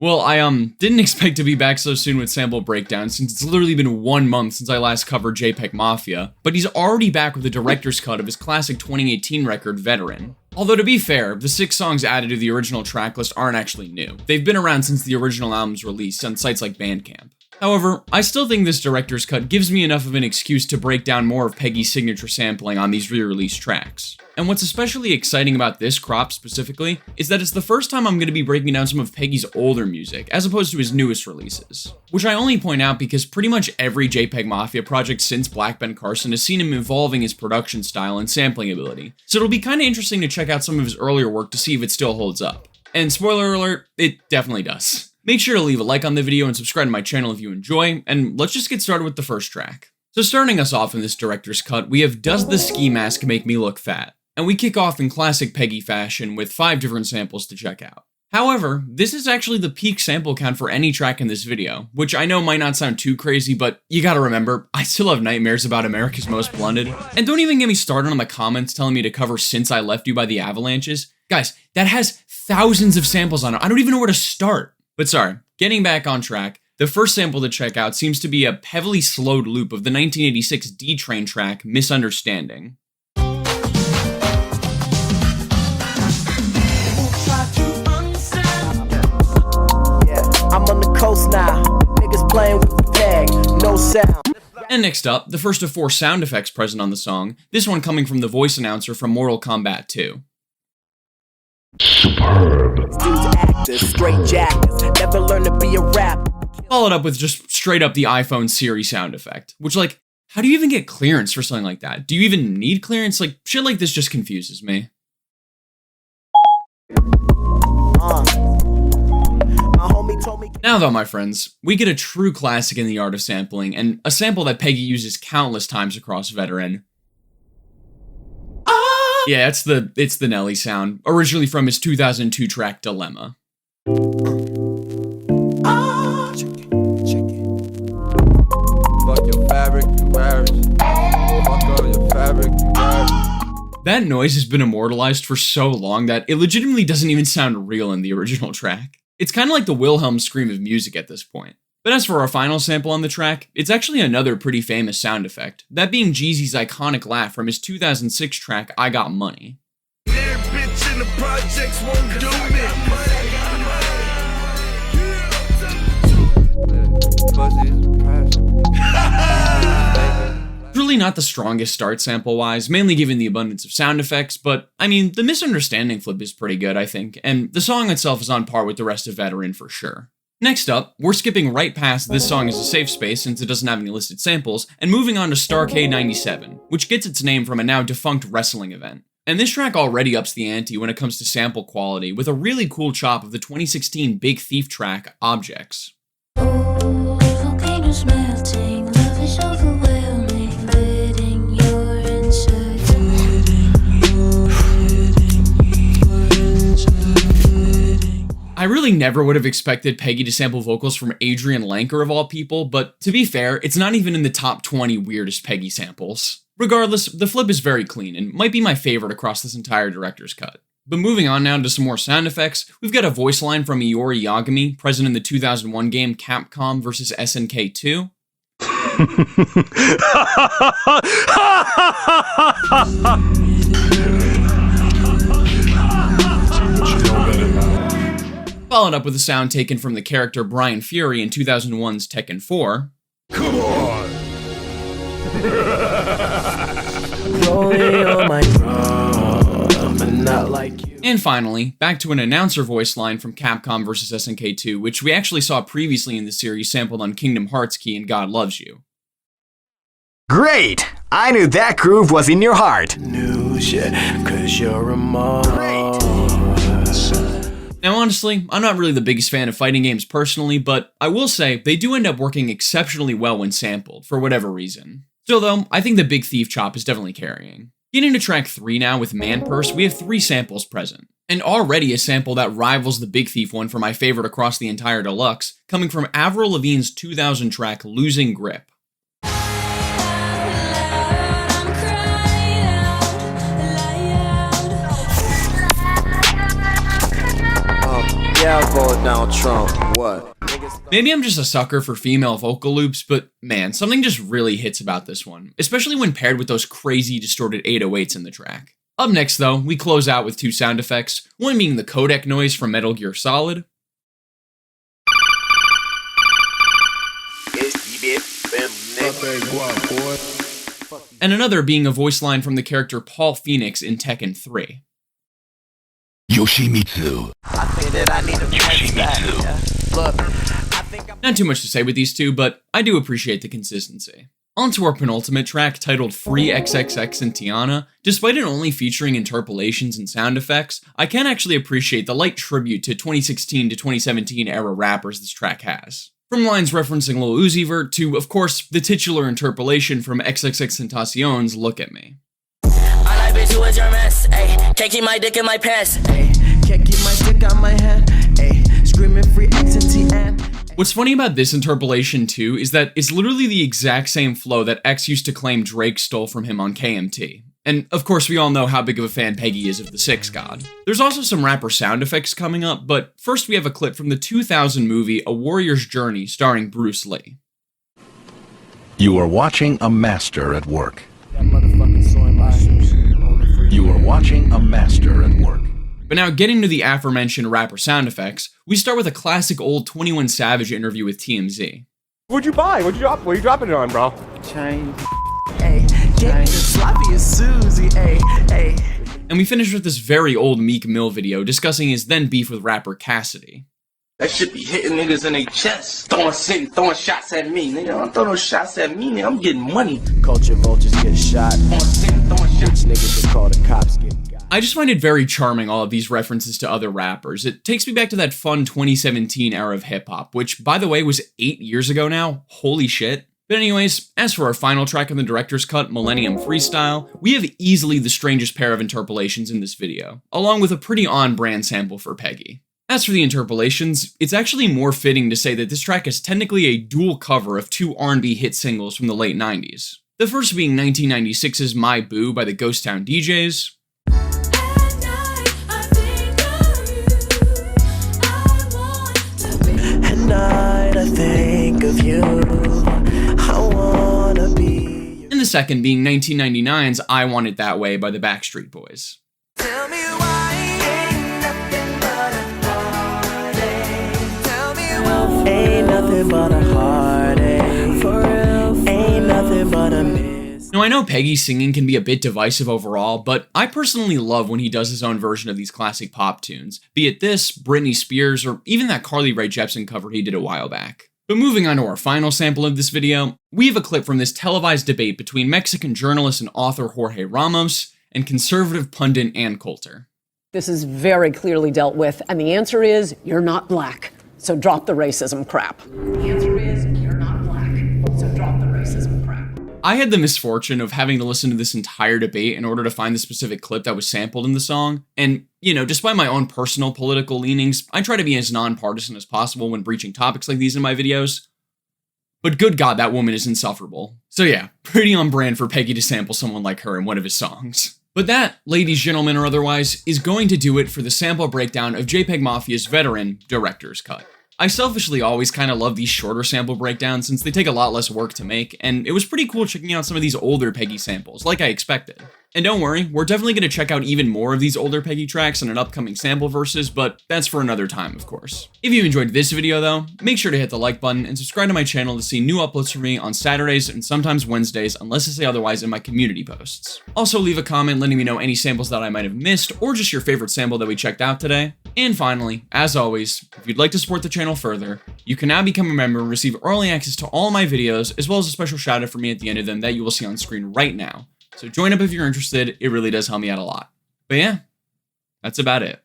Well, I didn't expect to be back so soon with sample breakdown since it's literally been 1 month since I last covered JPEGMAFIA, but he's already back with the director's cut of his classic 2018 record, Veteran. Although to be fair, the 6 songs added to the original tracklist aren't actually new. They've been around since the original album's release on sites like Bandcamp. However, I still think this director's cut gives me enough of an excuse to break down more of Peggy's signature sampling on these re-release tracks. And what's especially exciting about this crop specifically is that it's the first time I'm going to be breaking down some of Peggy's older music, as opposed to his newest releases. Which I only point out because pretty much every JPEGMAFIA project since Black Ben Carson has seen him evolving his production style and sampling ability, so it'll be kinda interesting to check out some of his earlier work to see if it still holds up. And spoiler alert, it definitely does. Make sure to leave a like on the video and subscribe to my channel if you enjoy, and let's just get started with the first track. So starting us off in this director's cut, we have Does the Ski Mask Make Me Look Fat? And we kick off in classic Peggy fashion with 5 different samples to check out. However, this is actually the peak sample count for any track in this video, which I know might not sound too crazy, but you gotta remember, I still have nightmares about America's Most Blunted. And don't even get me started on the comments telling me to cover Since I Left You by the Avalanches. Guys, that has thousands of samples on it, I don't even know where to start. But sorry, getting back on track, the first sample to check out seems to be a heavily slowed loop of the 1986 D-Train track, Misunderstanding. I'm on the coast now, niggas playing with the peg, no sound. And next up, the first of 4 sound effects present on the song, this one coming from the voice announcer from Mortal Kombat 2. Superb. Dudes actors, straight jackets, never learn to be a rap. Followed up with just straight up the iPhone Siri sound effect, which like, how do you even get clearance for something like that? Do you even need clearance? Like, shit like this just confuses me. Now though, my friends, we get a true classic in the art of sampling, and a sample that Peggy uses countless times across Veteran. Yeah, it's the Nelly sound, originally from his 2002 track, Dilemma. That noise has been immortalized for so long that it legitimately doesn't even sound real in the original track. It's kind of like the Wilhelm scream of music at this point. But as for our final sample on the track, it's actually another pretty famous sound effect, that being Jeezy's iconic laugh from his 2006 track, I Got Money. Truly not the strongest start sample-wise, mainly given the abundance of sound effects, but I mean, the Misunderstanding flip is pretty good, I think, and the song itself is on par with the rest of Veteran for sure. Next up, we're skipping right past This Song Is a Safe Space since it doesn't have any listed samples, and moving on to starrcade 97, which gets its name from a now defunct wrestling event. And this track already ups the ante when it comes to sample quality, with a really cool chop of the 2016 Big Thief track, Objects. Volcanoes melting, love is overwhelming, letting your inside. I really never would have expected Peggy to sample vocals from Adrian Lanker of all people, but to be fair, it's not even in the top 20 weirdest Peggy samples. Regardless, the flip is very clean and might be my favorite across this entire director's cut. But moving on now to some more sound effects, we've got a voice line from Iori Yagami, present in the 2001 game Capcom vs SNK 2. Followed up with a sound taken from the character Brian Fury in 2001's Tekken 4. Come on! And finally, back to an announcer voice line from Capcom vs SNK 2, which we actually saw previously in the series sampled on Kingdom Hearts Key and God Loves You. Great! I knew that groove was in your heart. Now honestly, I'm not really the biggest fan of fighting games personally, but I will say they do end up working exceptionally well when sampled, for whatever reason. Still though, I think the Big Thief chop is definitely carrying. Getting to track 3 now with Man Purse, we have 3 samples present. And already a sample that rivals the Big Thief one for my favorite across the entire deluxe, coming from Avril Lavigne's 2000 track Losing Grip. Yeah, I vote down Trump. What? Maybe I'm just a sucker for female vocal loops, but man, something just really hits about this one, especially when paired with those crazy distorted 808s in the track. Up next though, we close out with two sound effects, one being the codec noise from Metal Gear Solid, and another being a voice line from the character Paul Phoenix in Tekken 3. Yoshimitsu. I think that I need a Yoshimitsu. Look, I think I'm Not too much to say with these two, but I do appreciate the consistency. On to our penultimate track, titled Free XXX and Tiana. Despite it only featuring interpolations and sound effects, I can actually appreciate the light tribute to 2016 to 2017 era rappers this track has. From lines referencing Lil Uzi Vert to, of course, the titular interpolation from XXXTentacion's Look at Me. All I bitch you is your mess, ayy. Can't keep my dick in my pants. can't keep my dick out my hand. Ayy, screaming free X and TN. What's funny about this interpolation too is that it's literally the exact same flow that X used to claim Drake stole from him on KMT. And of course we all know how big of a fan Peggy is of the Six God. There's also some rapper sound effects coming up, but first we have a clip from the 2000 movie A Warrior's Journey starring Bruce Lee. You are watching a master at work. That motherfucking soy mushrooms. Only for You are watching a master at work. But now getting to the aforementioned rapper sound effects, we start with a classic old 21 Savage interview with TMZ. What'd you buy? What'd you drop? What are you dropping it on, bro? Chain. Ayy, get the sloppy as Susie. Ayy. And we finish with this very old Meek Mill video discussing his then beef with rapper Cassidy. That shit be hitting niggas in their chest. Throwing shots at me, nigga. Don't throw no shots at me, nigga. I'm getting money. Culture vultures get shot. Throwing shots. Niggas that call the cops get got. I just find it very charming, all of these references to other rappers. It takes me back to that fun 2017 era of hip-hop, which, by the way, was 8 years ago now. Holy shit. But anyways, as for our final track on the director's cut, Millennium Freestyle, we have easily the strangest pair of interpolations in this video, along with a pretty on-brand sample for Peggy. As for the interpolations, it's actually more fitting to say that this track is technically a dual cover of two R&B hit singles from the late 90s. The first being 1996's My Boo by the Ghost Town DJs, At night I think of you. I wanna be. and the second being 1999's I Want It That Way by the Backstreet Boys. Tell me why ain't nothing but a heartache. Tell me why ain't nothing but a heartache. For real, ain't nothing but a miss. Now I know Peggy's singing can be a bit divisive overall, but I personally love when he does his own version of these classic pop tunes, be it this, Britney Spears, or even that Carly Rae Jepsen cover he did a while back. But moving on to our final sample of this video, we have a clip from this televised debate between Mexican journalist and author Jorge Ramos and conservative pundit Ann Coulter. This is very clearly dealt with, and the answer is you're not black, so drop the racism crap. The answer is you're not black, so drop the racism crap. I had the misfortune of having to listen to this entire debate in order to find the specific clip that was sampled in the song, and, you know, despite my own personal political leanings, I try to be as nonpartisan as possible when breaching topics like these in my videos. But good God, that woman is insufferable. So yeah, pretty on brand for Peggy to sample someone like her in one of his songs. But that, ladies, gentlemen, or otherwise, is going to do it for the sample breakdown of JPEGMAFIA's veteran director's cut. I selfishly always kind of love these shorter sample breakdowns since they take a lot less work to make, and it was pretty cool checking out some of these older Peggy samples, like I expected. And don't worry, we're definitely going to check out even more of these older Peggy tracks in an upcoming sample versus, but that's for another time, of course. If you enjoyed this video though, make sure to hit the like button and subscribe to my channel to see new uploads from me on Saturdays and sometimes Wednesdays, unless I say otherwise in my community posts. Also leave a comment letting me know any samples that I might have missed, or just your favorite sample that we checked out today. And finally, as always, if you'd like to support the channel further, you can now become a member and receive early access to all my videos, as well as a special shout out from me at the end of them that you will see on screen right now. So join up if you're interested, it really does help me out a lot. But yeah, that's about it.